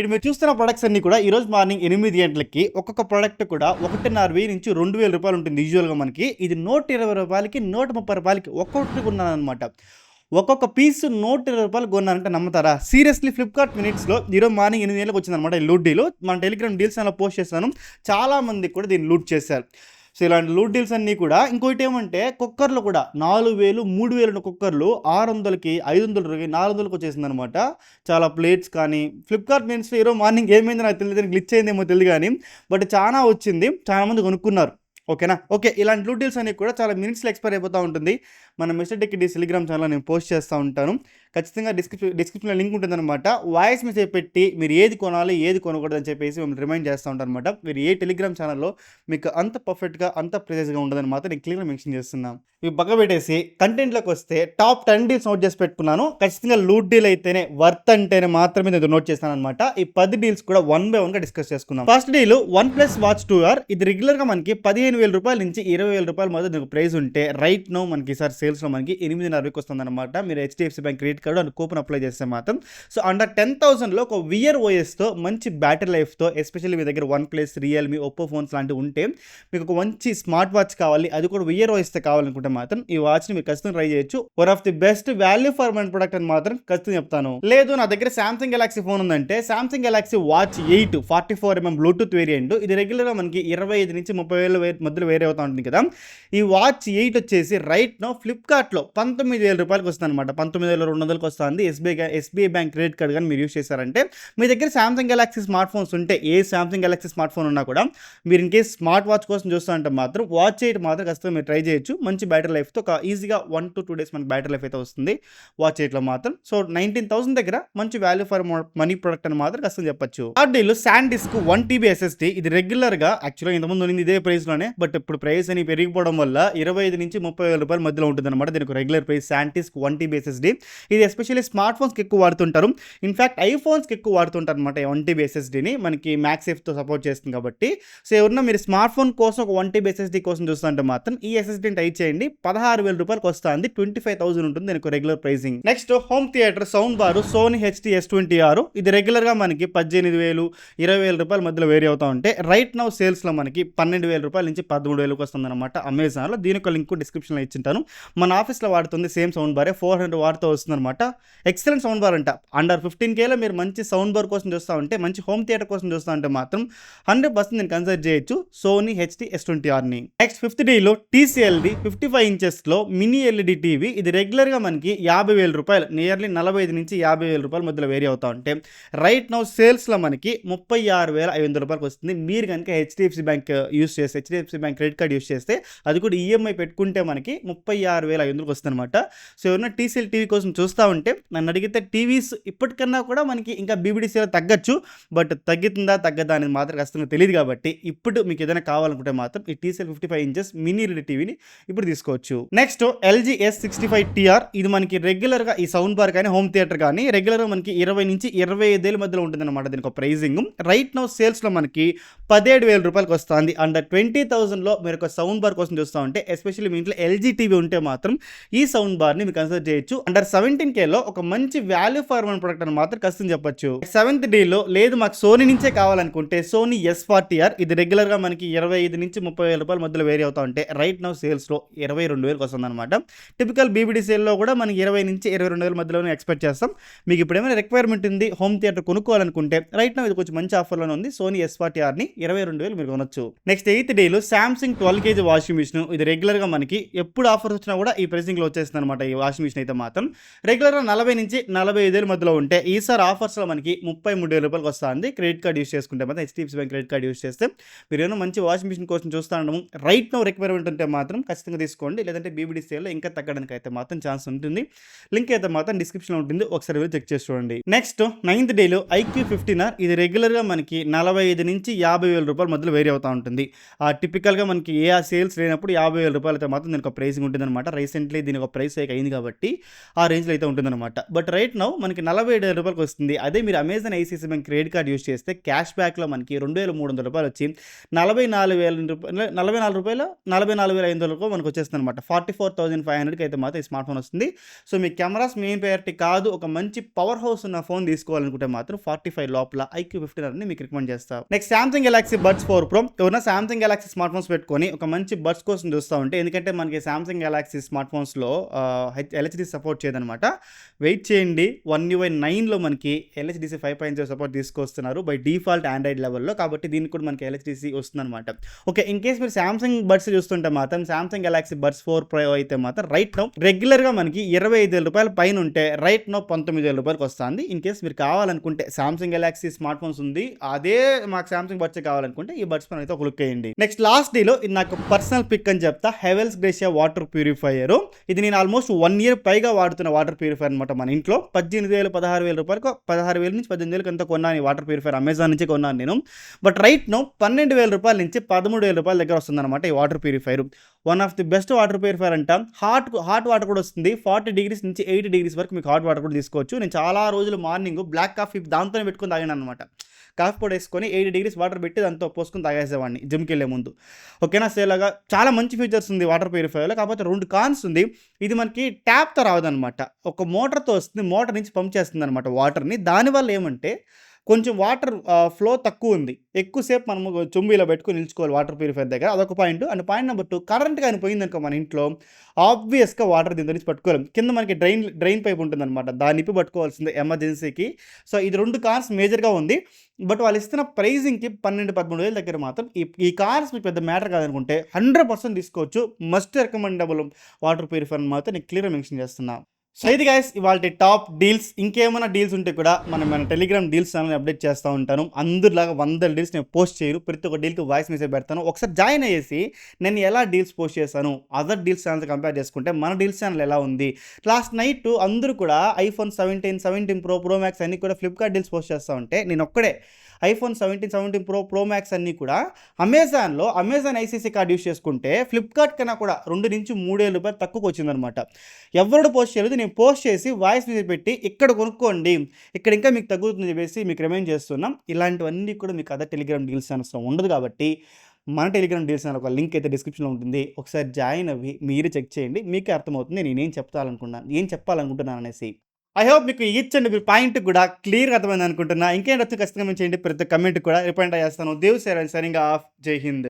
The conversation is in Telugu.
ఇప్పుడు మీరు చూస్తున్న ప్రొడక్ట్స్ అన్ని కూడా ఈరోజు మార్నింగ్ 8 గంటలకి ఒక్కొక్క ప్రోడక్ట్ కూడా 1,500 నుంచి 2,000 రూపాయలు ఉంటుంది యూజువల్గా మనకి. ఇది 120 రూపాయలకి 130 రూపాయలకి ఒక్కొక్కటి కొన్నాను అనమాట. ఒక్కొక్క పీస్ 120 రూపాయలు కొన్నానంటే నమ్ముతారా? సీరియస్లీ ఫ్లిప్కార్ట్ మినిట్స్లో ఈరోజు మార్నింగ్ 8 గంటలకు వచ్చిందనమాట ఈ లూట్ డీల్. మన టెలిగ్రామ్ డీల్స్ అలా పోస్ట్ చేస్తాను, చాలామంది కూడా దీన్ని లూట్ చేశారు. సో ఇలాంటి లూట్ డీల్స్ అన్నీ కూడా. ఇంకోటి ఏమంటే కుక్కర్లు కూడా 4,000 3,000 కుక్కర్లు 600కి 500కి 400కి వచ్చేసింది అనమాట. చాలా ప్లేట్స్ కానీ ఫ్లిప్కార్ట్ మీన్స్ ఈరోజు మార్నింగ్ ఏమైంది నాకు తెలియదు, గ్లిచ్ అయిందేమో తెలియదు కానీ బట్ చాలా వచ్చింది, చాలామంది కొనుక్కున్నారు. ఓకేనా? ఓకే, ఇలాంటి లూట్ డీల్స్ అన్నీ కూడా చాలా మినిట్స్లో ఎక్స్పైర్ అయిపోతూ ఉంటుంది. మన mister tech deals Telegram channel నేను పోస్ట్ చేస్తూ ఉంటాను. ఖచ్చితంగా డిస్క్రిప్షన్లో లింక్ ఉంటుందన్నమాట. వాయిస్ మెసేజ్ పెట్టి మీరు ఏది కొనాలి ఏది కొనకూడదు అని చెప్పేసి మిమ్మల్ని రిమైండ్ చేస్తూ ఉంటాను అనమాట. మీరు ఏ టెలిగ్రామ్ ఛానల్లో మీకు అంత పర్ఫెక్ట్గా అంత ప్రిసైజ్గా ఉండదని మాత్రం నేను క్లియర్గా మెన్షన్ చేస్తున్నాను. ఇవి పక్క పెట్టేసి కంటెంట్లోకి వస్తే టాప్ 10 డీల్స్ నోట్ చేసి పెట్టుకున్నాను. ఖచ్చితంగా లూట్ డీల్ అయితేనే వర్త్ అంటేనే మాత్రమే నేను నోట్ చేస్తాను అనమాట. ఈ 10 డీల్స్ కూడా 1 by 1గా డిస్కస్ చేసుకుందాం. First deal OnePlus Watch 2R. ఇది రెగ్యులర్గా మనకి 15,000 రూపాయల నుంచి 20,000 రూపాయల మధ్య దీనికి ప్రైస్ ఉంటే రైట్ నో మనకి ఈసారి సేల్స్లో మనకి 8,500కి వస్తుంది అనమాట. మీరు HDFC bank credit card and coupon apply చేస్తే మాత్రం. సో అండర్ 10,000లో ఒక Wear OSతో మంచి బ్యాటరీ లైఫ్తో, ఎస్పెషల్లీ మీ దగ్గర OnePlus, Realme, Oppo ఫోన్స్ లాంటివి ఉంటే మీకు ఒక మంచి స్మార్ట్ వాచ్ కావాలి, అది కూడా Wear OSతో కావాలనుకుంటే మాత్రం ఈ వాచ్ని మీరు ఖచ్చితంగా ట్రై చేయొచ్చు. One of the best value for money product అని మాత్రం ఖచ్చితంగా చెప్తాను. లేదు నా దగ్గర Samsung Galaxy ఫోన్ ఉందంటే Samsung Galaxy Watch 8 44mm Bluetooth variant. ఇది రెగ్యులర్గా మనకి 25 నుంచి 30,000 మధ్యలో వేరే అవుతా ఉంటుంది కదా. ఈ వాచ్ 8 వచ్చేసి రైట్ నో ఫ్లిప్కార్ట్లో 19,000 రూపాయలకి వస్తుంది అనమాట. 19,200కి వస్తుంది. ఎస్బీఐ బ్యాంక్ క్రెడిట్ కార్డ్ కానీ మీరు యూస్ చేశారంటే మీ దగ్గర Samsung Galaxy స్మార్ట్ ఫోన్స్ ఉంటే, ఏ Samsung Galaxy స్మార్ట్ ఫోన్ ఉన్నా కూడా మీరు ఇన్ కేస్ స్మార్ట్ వాచ్ కోసం చూస్తారంటే మాత్రం Watch 8 మాత్రం ఖచ్చితంగా మీరు ట్రై చేయొచ్చు. మంచి బ్యాటరీ లైఫ్తో ఒక ఈజీగా 1 to 2 డేస్ మన బ్యాటరీ లైఫ్ అయితే వస్తుంది Watch 8లో మాత్రం. సో 19,000 దగ్గర మంచి వాల్యూ ఫర్ మనీ ప్రొడక్ట్ అని మాత్రం ఖచ్చితంగా చెప్పొచ్చు. Third deal SanDisk 1TB SSD. ఇది రెగ్యులర్గా యాక్చువల్గా ఇంతకుముందు ఉంది ఇదే ప్రైస్లోనే, బట్ ఇప్పుడు ప్రైస్ అని పెరిగిపోవడం వల్ల 25 నుంచి 30,000 రూపాయల మధ్యలో ఉంటుంది అనమాట. దీనికి regular price SanDisk 1TB SSD. ఇది ఎస్పెషల్లీ స్మార్ట్ ఫోన్స్కి ఎక్కువ వాడుతుంటారు. ఇన్ఫ్యాక్ట్ ఐఫోన్స్కి ఎక్కువ వాడుతుంటారు అనమాట 1TB SSDని. మనకి మ్యాక్సేఫ్తో సపోర్ట్ చేస్తుంది కాబట్టి. సో ఎవరన్నా మీరు స్మార్ట్ ఫోన్ కోసం ఒక 1TB SSD కోసం చూస్తుంటే మాత్రం ఈ SSDని ట్రై చేయండి. 16,000 రూపాయలకు వస్తుంది. 25,000 ఉంటుంది దీనికి regular pricing. Next home theatre sound bar Sony HT-S20R. ఇది రెగ్యులర్గా మనకి 18,000 20,000 రూపాయల మధ్యలో వేరీ అవుతా ఉంటే రైట్ నౌ సేల్స్లో మనకి 12,000 రూపాయల నుంచి 13,000కి వస్తుంది అనమాట అమెజాన్లో. దీనికి లింక్ డిస్క్రిప్షన్లో ఇచ్చింటాను. మన ఆఫీస్లో వాడుతుంది సేమ్ సౌండ్ బారే, 400 వాట్తో వస్తుంది అనమాట. ఎక్సలెంట్ సౌండ్ బార్ అంట. అండర్ 15Kలో మీరు మంచి సౌండ్ బార్ కోసం చూస్తూ ఉంటే, మంచి హోమ్ థియేటర్ కోసం చూస్తూ ఉంటే మాత్రం 100% నేను కన్సిడర్ చేయొచ్చు Sony HT-S20Rని. నెక్స్ట్ ఫిఫ్త్ డీలో TCLది 55 ఇంచెస్లో మినీ LED టీవీ. ఇది రెగ్యులర్గా మనకి 50,000 రూపాయలు, నియర్లీ 45 నుంచి 50,000 రూపాయల మధ్యలో వేరీ అవుతా ఉంటే రైట్ నౌ సేల్స్లో మనకి 36,500 రూపాయలకు వస్తుంది. మీరు కనుక HDFC బ్యాంక్ యూస్ చేస్తే, HDFC bank credit card use చేస్తే, అది కూడా EMI పెట్టుకుంటే మనకి 36,500కి వస్తుంది అనమాట. సో ఎవరైనా TCL టీవీ కోసం చూస్తూ ఉంటే నన్ను అడిగితే టీవీస్ ఇప్పటికన్నా కూడా మనకి ఇంకా BBDCలో తగ్గచ్చు, బట్ తగ్గుతుందా తగ్గదా అనేది మాత్రం ఖచ్చితంగా తెలియదు. కాబట్టి ఇప్పుడు మీకు ఏదైనా కావాలనుకుంటే మాత్రం ఈ TCL 55 ఇంచెస్ మినీ LED టీవీని ఇప్పుడు తీసుకోవచ్చు. Next LG S65TR. ఇది మనకి రెగ్యులర్గా ఈ సౌండ్ బార్ కానీ హోమ్ థియేటర్ కానీ రెగ్యులర్గా మనకి 20 నుంచి 25,000 మధ్యలో ఉంటుంది అనమాట దీనికి ఒక ప్రైజింగ్. రైట్ నౌ సేల్స్లో మనకి 17,000 రూపాయలకు వస్తుంది. అండర్ 20,000లో మీరు ఒక సౌండ్ బార్ కోసం చూస్తూ ఉంటే, ఎస్పెషల్లీ మీ ఇంట్లో LG టీవీ ఉంటే మాత్రం ఈ సౌండ్ బార్ని మీరు కన్సిడర్ చేయొచ్చు. అండర్ 17Kలో ఒక మంచి వాల్యూ ఫర్ మనీ ప్రొడక్ట్ అని మాత్రం ఖచ్చితంగా చెప్పొచ్చు. 7th డీలో లేదు మాకు సోనీ నుంచే కావాలనుకుంటే Sony S40R. ఇది రెగ్యులర్గా మనకి 25 నుంచి 30,000 రూపాయల మధ్యలో వేరీ అవుతా ఉంటే రైట్ నౌ సేల్స్లో 22,000కి వస్తుంది అనమాట. టిపికల్ BBDCలో కూడా మనకి 20 నుంచి 22,000 మధ్యలోనే ఎక్స్పెక్ట్ చేస్తాం. మీకు ఇప్పుడు ఏమైనా రిక్వైర్మెంట్ ఉంది హోమ్ థియేటర్ కొనుక్కోవాలనుకుంటే రైట్ నౌ ఇది కొంచెం మంచి ఆఫర్లోనే ఉంది. Sony S40Rని 22,000 మీరు కొనొచ్చు. నెక్స్ట్ 8th డీలో Samsung 12kg వాషింగ్ మిషన్. ఇది రెగ్యులర్గా మనకి ఎప్పుడు ఆఫర్స్ వచ్చినా కూడా ఈ ప్రైసింగ్లో వచ్చేస్తుంది అనమాట. ఈ వాషింగ్ మిషన్ అయితే మాత్రం రెగ్యులర్గా 40 నుంచి 45,000 మధ్యలో ఉంటే ఈసారి ఆఫర్స్లో మనకి 33,000 రూపాయలకు వస్తుంది. క్రెడిట్ కార్డ్ యూస్ చేసుకుంటే మాత్రం HDFC bank credit card use చేస్తే మీరు ఏమైనా మంచి వాషింగ్ మిషన్ కోసం చూస్తూ ఉండము రైట్ నౌ రిక్వైర్మెంట్ ఉంటే మాత్రం ఖచ్చితంగా తీసుకోండి. లేదంటే BBDCలో ఇంకా తగ్గడానికి అయితే మాత్రం ఛాన్స్ ఉంటుంది. లింక్ అయితే మాత్రం డిస్క్రిప్షన్లో ఉంటుంది, ఒకసారి వెళ్ళి చెక్ చేసి చూడండి. నెక్స్ట్ 9th డేలో iQ15R. ఇది రెగ్యులర్గా మనకి 45 నుంచి 50,000 రూపాయల మధ్యలో వేరీ అవుతూ ఉంటుంది. టిపికల్గా మనకి ఏ సేల్స్ లేనప్పుడు 50,000 రూపాయలు అయితే మాత్రం దీనికి ఒక ప్రైసింగ్ ఉంటుంది అనమాట. రీసెంట్లీ దీని ఒక ప్రైస్ హైక్ అయింది కాబట్టి ఆ రేంజ్లో అయితే ఉంటుందన్నమాట. బట్ రైట్ నౌ మనకి 47,000 రూపాయలకి వస్తుంది. అదే మీరు Amazon ICICI bank credit card use చేస్తే క్యాష్ బ్యాక్లో మనకి 2,300 రూపాయలు వచ్చి 44,000 రూపాయలు 44,500 మనకు వచ్చేస్తుంది అనమాట. 44,500కి అయితే మాత్రం ఈ స్మార్ట్ ఫోన్ వస్తుంది. సో మీ కెమెరాస్ మెయిన్ ప్రయారిటీ కాదు, ఒక మంచి పవర్ హౌస్ ఉన్న ఫోన్ తీసుకోవాలనుకుంటే మాత్రం 45 లోపల IQ15 అని మీకు రికమెండ్ చేస్తాను. Next Samsung Galaxy buds 4 pro. ఎవరైనా సామ్సంగ్ గెలాక్సీ స్మార్ట్ ఫోన్స్ పెట్టుకొని ఒక మంచి బడ్స్ కోసం చూస్తూ ఉంటే, ఎందుకంటే మనకి సామ్సంగ్ గెలాక్సీ స్మార్ట్ ఫోన్స్లో LHD సపోర్ట్ చేయదనమాట. వెయిట్ చేయండి, One UI 9లో మనకి LHDC 5.0 సపోర్ట్ తీసుకొస్తున్నారు బై డిఫాల్ట్ ఆండ్రాయిడ్ లెవెల్లో. కాబట్టి దీనికి కూడా మనకి LHDC వస్తుందన్నమాట. ఓకే, ఇన్ కేస్ మీరు సామ్సంగ్ బడ్స్ చూస్తుంటే మాత్రం సామ్సంగ్ గెలాక్సీ బడ్స్ 4 ప్రో అయితే మాత్రం రైట్ నౌ రెగ్యులర్గా మనకి 25,000 రూపాయల పైన ఉంటే రైట్ నౌ 19,000 రూపాయలకి వస్తుంది. ఇన్ కేస్ మీరు కావాలనుకుంటే సామ్సంగ్ గెలాక్సీ స్మార్ట్ ఫోన్స్ ఉంది, అదే మాకు సామ్సంగ్ బడ్స్ కావాలనుకుంటే ఈ బడ్స్ ఫోన్ అయితే ఒక లుక్ వేయండి. నెక్స్ట్ లాస్ట్ డీలో ఇది నాకు పర్సనల్ పిక్ అని చెప్తా. Havells gratia water purifier. ఇది నేను ఆల్మోస్ట్ 1 year పైగా వాడుతున్న వాటర్ ప్యూరిఫైయర్ అనమాట. మన ఇంట్లో 18,000 16,000 రూపాయలకు 16,000 నుంచి 18,000 అంతా కొన్నాను ఈ వాటర్ ప్యూరిఫైయర్. అమెజాన్ నుంచి కొన్నాను నేను. బట్ రైట్ నౌ 12,000 రూపాయల నుంచి 13,000 రూపాయల దగ్గర వస్తుందన్నమాట ఈ water purifier. One of the best water purifier అంట. హాట్ వాటర్ కూడా వస్తుంది. 40 degrees నుంచి 80 degrees వరకు మీకు హాట్ వాటర్ కూడా తీసుకోవచ్చు. నేను చాలా రోజులు మార్నింగ్ బ్లాక్ కాఫీ దాంతోనే పెట్టుకుని తాగాను అనమాట. కాఫీ పొడి వేసుకొని 80 degrees వాటర్ పెట్టి దాంతో పోసుకొని తాగేసేవాడిని జిమ్కి వెళ్ళే ముందు. ఓకేనా, సేలాగా చాలా మంచి ఫీచర్స్ ఉంది వాటర్ ప్యూరిఫైయర్లో. కాకపోతే 2 కాన్స్ ఉంది. ఇది మనకి ట్యాప్తో రావదనమాట, ఒక మోటార్తో వస్తుంది. మోటార్ నుంచి పంప్ చేస్తుంది అనమాట వాటర్ని. దానివల్ల ఏమంటే కొంచెం వాటర్ ఫ్లో తక్కువ ఉంది. ఎక్కువసేపు మనము చెంబు ఇలా పెట్టుకొని నిల్చుకోవాలి వాటర్ ప్యూరిఫైయర్ దగ్గర. అదొక point. And point number 2, current కానీ పోయిందనుకో మన ఇంట్లో ఆబ్వియస్గా వాటర్ దీని నుంచి పట్టుకోలేం. కింద మనకి డ్రైన్ పైప్ ఉంటుందన్నమాట, దాన్ని ఇప్పి పట్టుకోవాల్సిందే ఎమర్జెన్సీకి. సో ఇది 2 కార్స్ మేజర్గా ఉంది. బట్ వాళ్ళు ఇస్తున్న ప్రైజింగ్కి 12-13,000 దగ్గర మాత్రం ఈ కార్స్ మీకు పెద్ద మ్యాటర్ కాదనుకుంటే 100% తీసుకోవచ్చు. మస్ట్ రికమెండబుల్ వాటర్ ప్యూరిఫైయర్ మాత్రం నేను క్లియర్గా మెన్షన్ చేస్తున్నాను. సో ఇది గైస్ ఇవాళ టాప్ డీల్స్. ఇంకేమైనా డీల్స్ ఉంటే కూడా మన టెలిగ్రామ్ డీల్స్ ఛానల్ అప్డేట్ చేస్తూ ఉంటాను. అందరిలాగా 100 డీల్స్ నేను పోస్ట్ చేయను. ప్రతి ఒక్క డీల్కి వాయిస్ మెసేజ్ పెడతాను. ఒకసారి జాయిన్ అయ్యేసి నేను ఎలా డీల్స్ పోస్ట్ చేశాను అదర్ డీల్స్ ఛానల్తో కంపేర్ చేసుకుంటే మన డీల్స్ ఛానల్ ఎలా ఉంది. లాస్ట్ నైట్ అందరూ కూడా iPhone 17 Pro Max అన్నీ కూడా ఫ్లిప్కార్ట్ డీల్స్ పోస్ట్ చేస్తూ ఉంటే నేను ఒక్కడే iPhone 17 Pro Max అన్నీ కూడా అమెజాన్ ఐసీసీ కార్డ్ యూస్ చేసుకుంటే ఫ్లిప్కార్ట్ కన్నా కూడా 2 నుంచి 3,000 రూపాయలు తక్కువకి వచ్చిందనమాట. ఎవరు పోస్ట్ చేయలేదు, నేను పోస్ట్ చేసి వాయిస్ మెసేజ్ పెట్టి ఇక్కడ కొనుక్కోండి, ఇక్కడ ఇంకా మీకు తగ్గుతుందని చెప్పేసి మీకు రిమైండ్ చేస్తున్నాం. ఇలాంటివన్నీ కూడా మీకు అదర్ టెలిగ్రామ్ డీల్స్ ఛానల్స్లో ఉండదు. కాబట్టి మన టెలిగ్రామ్ డీల్స్ ఛానల్ ఒక లింక్ అయితే డిస్క్రిప్షన్లో ఉంటుంది. ఒకసారి జాయిన్ అవ్వి మీరు చెక్ చేయండి, మీకే అర్థమవుతుంది నేనేం చెప్పాలనుకుంటున్నాను అనేసి. ఐ హోప్ మీకు ఈచ్ అండ్ ఎవ్రీ పాయింట్ కూడా క్లియర్గా అర్థమైంది అనుకుంటున్నా. ఇంకేం ఖచ్చితంగా చేయండి. ప్రతి కమెంట్ కూడా రిప్లై చేస్తాను. Dev signing off. జై హింద్.